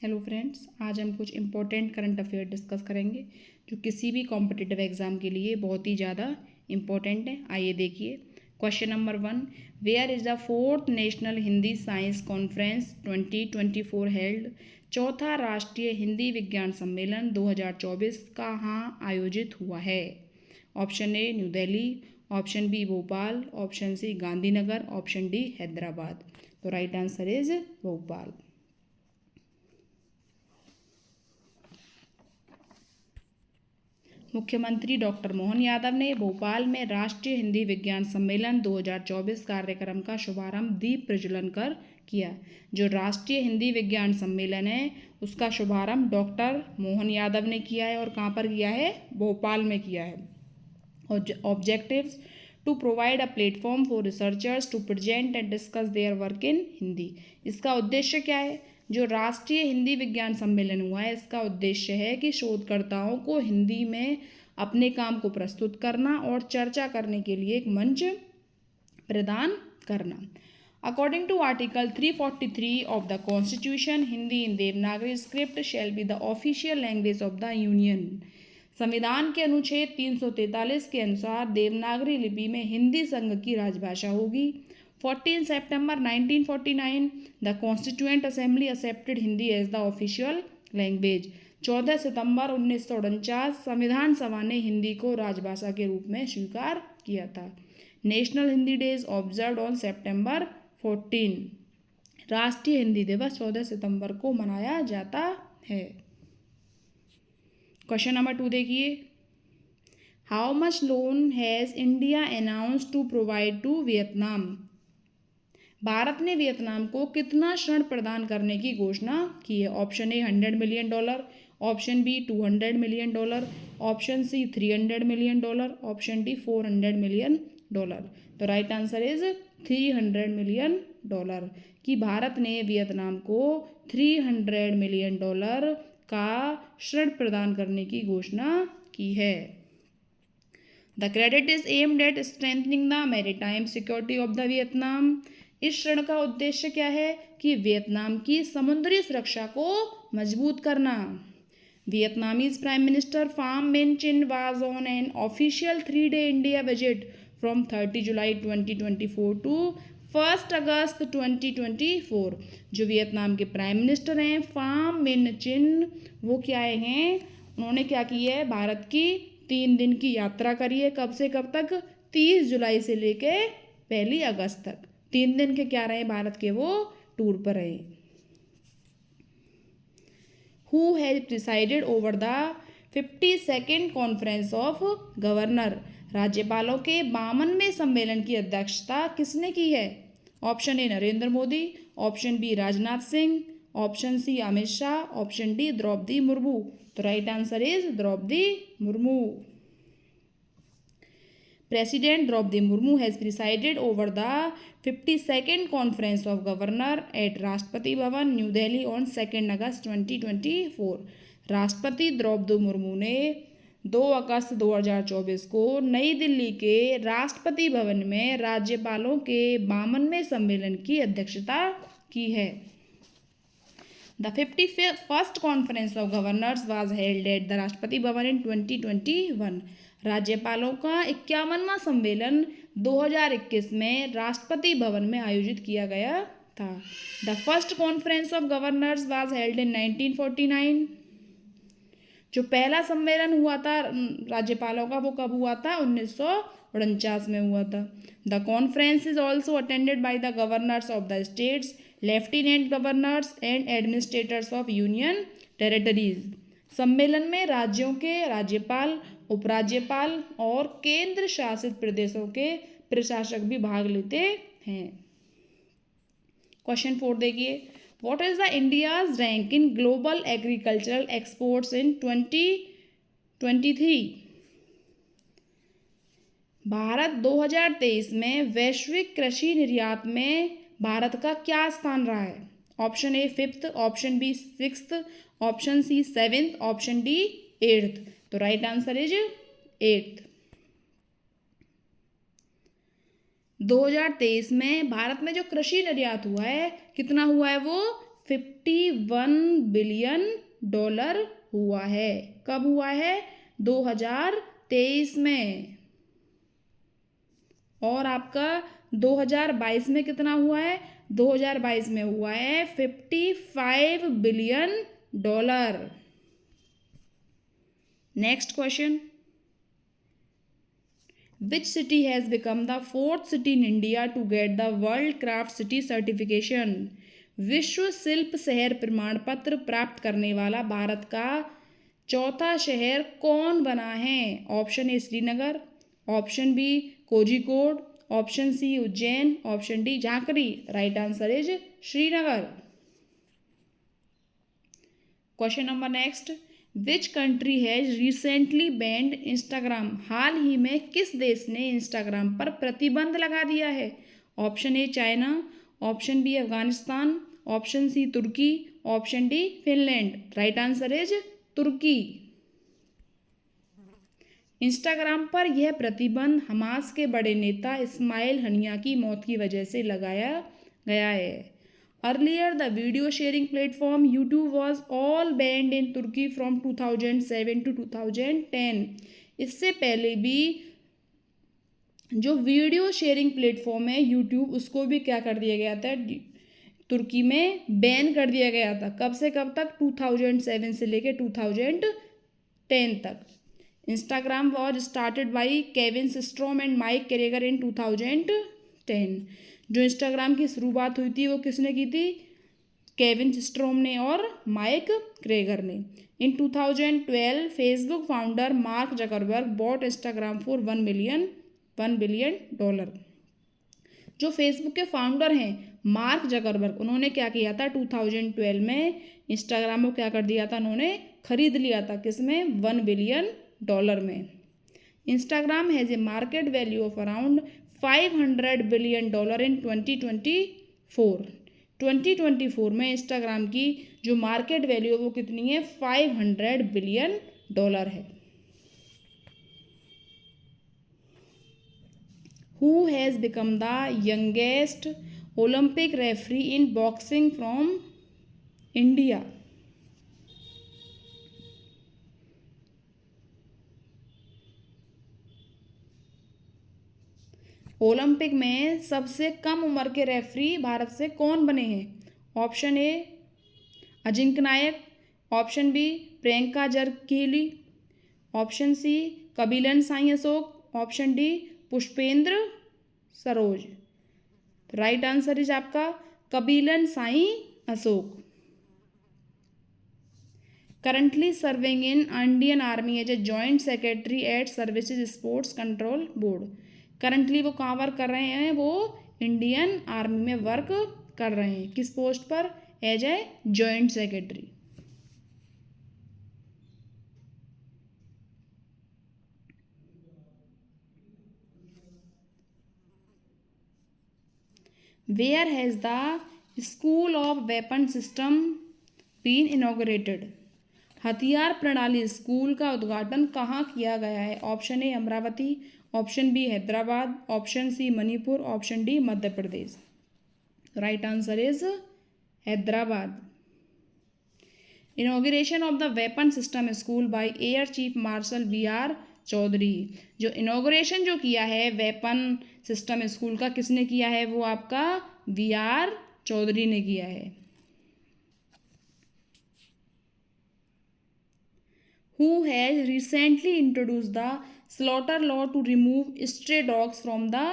Hello friends, आज हम कुछ इम्पोर्टेंट करंट अफेयर डिस्कस करेंगे जो किसी भी कॉम्पिटिटिव एग्जाम के लिए बहुत ही ज़्यादा इम्पोर्टेंट है। आइए देखिए। Question number 1, where is the fourth national Hindi science conference 2024 held. चौथा राष्ट्रीय हिंदी विज्ञान सम्मेलन 2024 कहाँ आयोजित हुआ है। Option A New Delhi, option B Bhopal, option C Gandhinagar, option D Hyderabad. तो राइट आंसर इज भोपाल। मुख्यमंत्री डॉक्टर मोहन यादव ने भोपाल में राष्ट्रीय हिंदी विज्ञान सम्मेलन 2024 कार्यक्रम का शुभारंभ दीप प्रज्वलन कर किया। जो राष्ट्रीय हिंदी विज्ञान सम्मेलन है उसका शुभारंभ डॉक्टर मोहन यादव ने किया है और कहाँ पर किया है, भोपाल में किया है। Objectives to provide a platform for researchers to present and discuss their work in Hindi. इसका उद्देश्य क्या है। जो राष्ट्रीय हिंदी विज्ञान सम्मेलन हुआ है इसका उद्देश्य है कि शोधकर्ताओं को हिंदी में अपने काम को प्रस्तुत करना और चर्चा करने के लिए एक मंच प्रदान करना। According to article 343 of the constitution, Hindi in Devanagari script shall be the official language of the union. संविधान के अनुच्छेद 343 के अनुसार देवनागरी लिपि में हिंदी संघ की राजभाषा होगी। 14 सितंबर 1949 the constituent assembly accepted Hindi as the official language. 14 सितंबर 1949 संविधान सभा ने हिंदी को राजभाषा के रूप में स्वीकार किया था। National Hindi day is observed on सितंबर 14। राष्ट्रीय हिंदी दिवस 14 सितंबर को मनाया जाता है। क्वेश्चन नंबर 2 देखिए। How much loan has India announce to provide to Vietnam. भारत ने वियतनाम को कितना ऋण प्रदान करने की घोषणा की है। Option A $100 million, option B $200 million, option C $300 million, option D $400 million. तो राइट आंसर इज $300 मिलियन कि भारत ने वियतनाम को $300 मिलियन का ऋण प्रदान करने की घोषणा की है। The credit is aimed at strengthening the maritime security of the Vietnam. इस ऋण का उद्देश्य क्या है कि वियतनाम की समुद्री सुरक्षा को मजबूत करना। Vietnamese prime minister Pham Minh Chinh was on an official 3-day India visit from 30 जुलाई 2024 टू 1 अगस्त 2024। जो वियतनाम के प्राइम मिनिस्टर हैं फाम मिन चिन, वो क्या हैं, उन्होंने क्या की है, भारत की 3 दिन की यात्रा करी है। कब से कब तक, 30 जुलाई से लेके 1 अगस्त तक 3 दिन के क्या रहे, भारत के वो टूर पर रहे। Who has presided over the 52nd conference of governor. राज्यपालों के 52वें सम्मेलन की अध्यक्षता किसने की है। Option A Narendra Modi, option B Rajnath Singh, option C Amit Shah, option D Draupadi Murmu. तो right answer is Draupadi Murmu. President Draupadi Murmu has presided over the 52nd Conference of Governor at Rashtrapati Bhavan new Delhi on 2 अगस्त 2024। राष्ट्रपति द्रौपदी मुर्मू ने 2 अगस्त 2024 को नई दिल्ली के राष्ट्रपति भवन में राज्यपालों के 52वें सम्मेलन की अध्यक्षता की है। The 51st Conference of Governors was held at the Rashtrapati Bhavan in 2021। राज्यपालों का 51वां सम्मेलन 2021 में राष्ट्रपति भवन में आयोजित किया गया था। The first conference of governors was held in 1949। जो पहला सम्मेलन हुआ था राज्यपालों का वो कब हुआ था, 1949 में हुआ था। The conference is also attended by the governors of the states, lieutenant governors and administrators of union territories. सम्मेलन में राज्यों के राज्यपाल, उपराज्यपाल और केंद्र शासित प्रदेशों के प्रशासक भी भाग लेते हैं। क्वेश्चन 4 देखिए। What is the India's rank in global agricultural exports in 2023। Bharat 2023 में वैश्विक कृषि निर्यात में भारत का क्या स्थान रहा है। Option A 5th, option B 6th, option C 7th, option D 8th। तो राइट आंसर इज 8th। 2023 में भारत में जो कृषि निर्यात हुआ है कितना हुआ है, वो 51 बिलियन डॉलर हुआ है। कब हुआ है? 2023 में। और आपका 2022 में कितना हुआ है? 2022 में हुआ है 55 billion dollar. Next question, which city has become the 4th city in India to get the world craft city certification? विश्व शिल्प शहर प्रमाण पत्र प्राप्त करने वाला भारत का चौथा शहर कौन बना है? Option A Srinagar, option B Kozhikode, option C Ujjain, option D Jhankri. Right answer is Srinagar. Question number next, which country has recently banned Instagram? हाल ही में किस देश ने इंस्टाग्राम पर प्रतिबंध लगा दिया है? Option A China, option B Afghanistan, option C Turkey, option D Finland. Right answer is Turkey. Instagram पर यह प्रतिबंध हमास के बड़े नेता इस्माइल हनिया की मौत की वजह से लगाया गया है। Earlier the video sharing platform YouTube was all banned in Turkey from 2007 to 2010। इससे पहले भी जो वीडियो शेयरिंग प्लेटफॉर्म है यूट्यूब, उसको भी क्या कर दिया गया था? तुर्की में बैन कर दिया गया था। कब से कब तक? 2007 से लेकर 2010 तक। Instagram was started by Kevin Systrom and Mike Krieger in 2010। जो इंस्टाग्राम की शुरुआत हुई थी वो किसने की थी? केविन सिस्ट्रोम ने और माइक क्रेगर ने। In 2012 Facebook founder Mark Zuckerberg bought Instagram for $1 billion. जो फेसबुक के फाउंडर हैं मार्क जकरबर्ग, उन्होंने क्या किया था? 2012 में इंस्टाग्राम को क्या कर दिया था? उन्होंने खरीद लिया था। किसमें? $1 बिलियन में। Instagram has a market value of around $500 billion in 2024। 2024 में इंस्टाग्राम की जो मार्केट वैल्यू है वो कितनी है? $500 बिलियन है। Who has become the youngest Olympic referee in boxing from India? Olympic में सबसे कम उम्र के रेफरी भारत से कौन बने हैं? Option A Ajinkya Naik, option B Priyanka Jarkili, option C Kabilan Sai Ashok, option D Pushpendra Saroj. Right answer is आपका Kabilan Sai Ashok. Currently serving in Indian army as a joint secretary at services sports control board. करंटली वो कहाँ वर्क कर रहे हैं? वो इंडियन आर्मी में वर्क कर रहे हैं। किस पोस्ट पर? As a joint secretary. Where has the school of weapon system been inaugurated? हथियार प्रणाली स्कूल का उद्घाटन कहाँ किया गया है? Option A Amaravati, option B Hyderabad, option C Manipur, option D Madhya Pradesh. Right answer is Hyderabad. Inauguration of the weapon system school by air chief marshal VR Chaudhary. जो inauguration जो किया है वेपन सिस्टम स्कूल का, किसने किया है? वो आपका VR चौधरी ने किया है। Who has recently introduced the slaughter law to remove stray dogs from the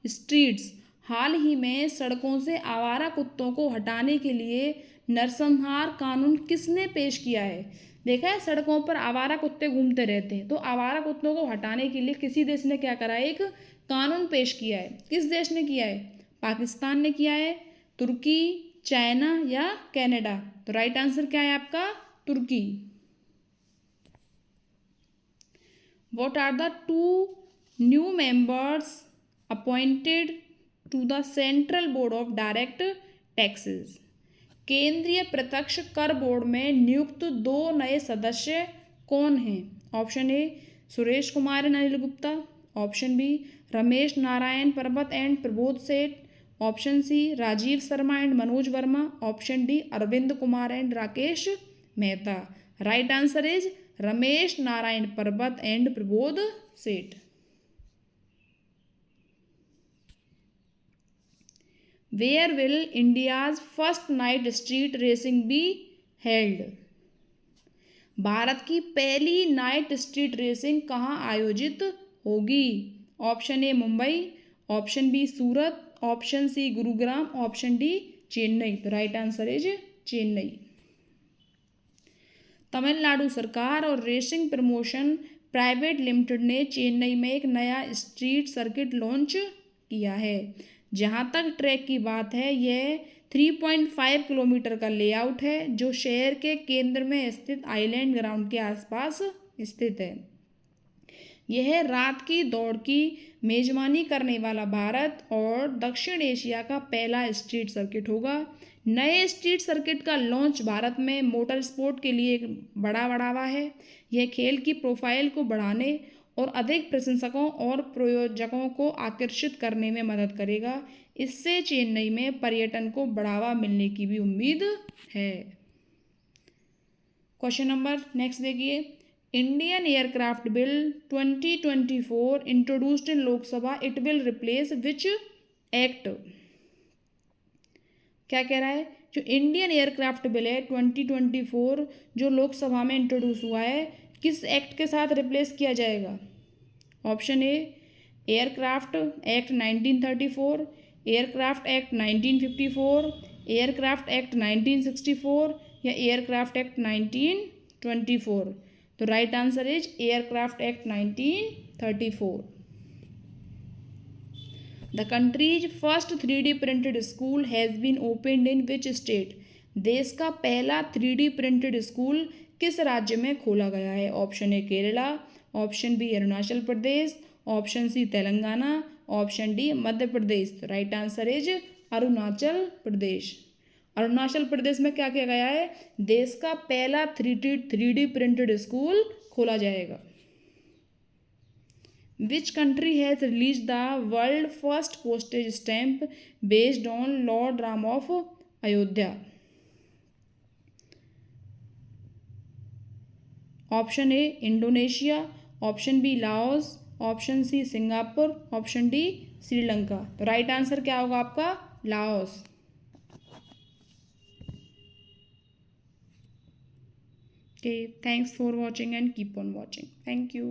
streets? हाल ही में सड़कों से आवारा कुत्तों को हटाने के लिए नरसंहार कानून किसने पेश किया है? देखा है सड़कों पर आवारा कुत्ते घूमते रहते हैं, तो आवारा कुत्तों को हटाने के लिए किसी देश ने क्या करा है? एक कानून पेश किया है। किस देश ने किया है? पाकिस्तान ने किया है, तुर्की, चाइना या कनाडा? तो राइट आंसर क्या है आपका? तुर्की। What are the 2 new members appointed to the Central Board of Direct Taxes? केंद्रीय प्रत्यक्ष कर बोर्ड में नियुक्त 2 नए सदस्य कौन हैं? Option A Suresh Kumar and Anil Gupta, option B Ramesh Narayan Parbat and Prabodh Seth, option C Rajiv Sharma and Manoj Verma, option D Arvind Kumar and Rakesh Mehta. Right answer is Ramesh Narayan Parbat and Prabodh Seth. Where will India's first night street racing be held? Bharat की पहली नाइट स्ट्रीट रेसिंग कहाँ आयोजित होगी? Option A Mumbai, option B Surat, option C Gurugram, option D Chennai. तो right answer is Chennai. Tamil Nadu सरकार और racing promotion private limited ने चेन्नई में एक नया स्ट्रीट सर्किट लॉन्च किया है। जहां तक ट्रैक की बात है, यह 3.5 किलोमीटर का लेआउट है जो शहर के केंद्र में स्थित आइलैंड ग्राउंड के आसपास स्थित है। यह रात की दौड़ की मेजबानी करने वाला भारत और दक्षिण एशिया का पहला स्ट्रीट सर्किट होगा। नए स्ट्रीट सर्किट का लॉन्च भारत में मोटर स्पोर्ट के लिए एक बड़ा बढ़ावा है। यह खेल की प्रोफाइल को बढ़ाने और अधिक प्रशंसकों और प्रायोजकों को आकर्षित करने में मदद करेगा। इससे चेन्नई में पर्यटन को बढ़ावा मिलने की भी उम्मीद है। क्वेश्चन नंबर नेक्स्ट देखिए। Indian aircraft bill 2024 introduced in Lok Sabha, it will replace which act? क्या कह रहा है? जो इंडियन एयरक्राफ्ट बिल है 2024 जो लोकसभा में इंट्रोड्यूस हुआ है, किस एक्ट के साथ रिप्लेस किया जाएगा? Option A aircraft act 1934, aircraft act 1954, aircraft act 1964 या एयरक्राफ्ट एक्ट 1924। तो right answer is aircraft act 1934। The country's first 3D printed school has been opened in which state? देश का पहला 3D प्रिंटेड स्कूल किस राज्य में खोला गया है? Option A Kerala, option B Arunachal Pradesh, option C Telangana, option D Madhya Pradesh. Right answer is Arunachal Pradesh. Arunachal Pradesh में क्या किया गया है? देश का पहला 3D प्रिंटेड स्कूल खोला जाएगा। Which country has released the world first postage stamp based on Lord Ram of Ayodhya? Option A Indonesia, option B Laos, option C Singapore, option D Sri Lanka. तो राइट आंसर क्या होगा आपका? Laos. Okay, thanks for watching and keep on watching. Thank you.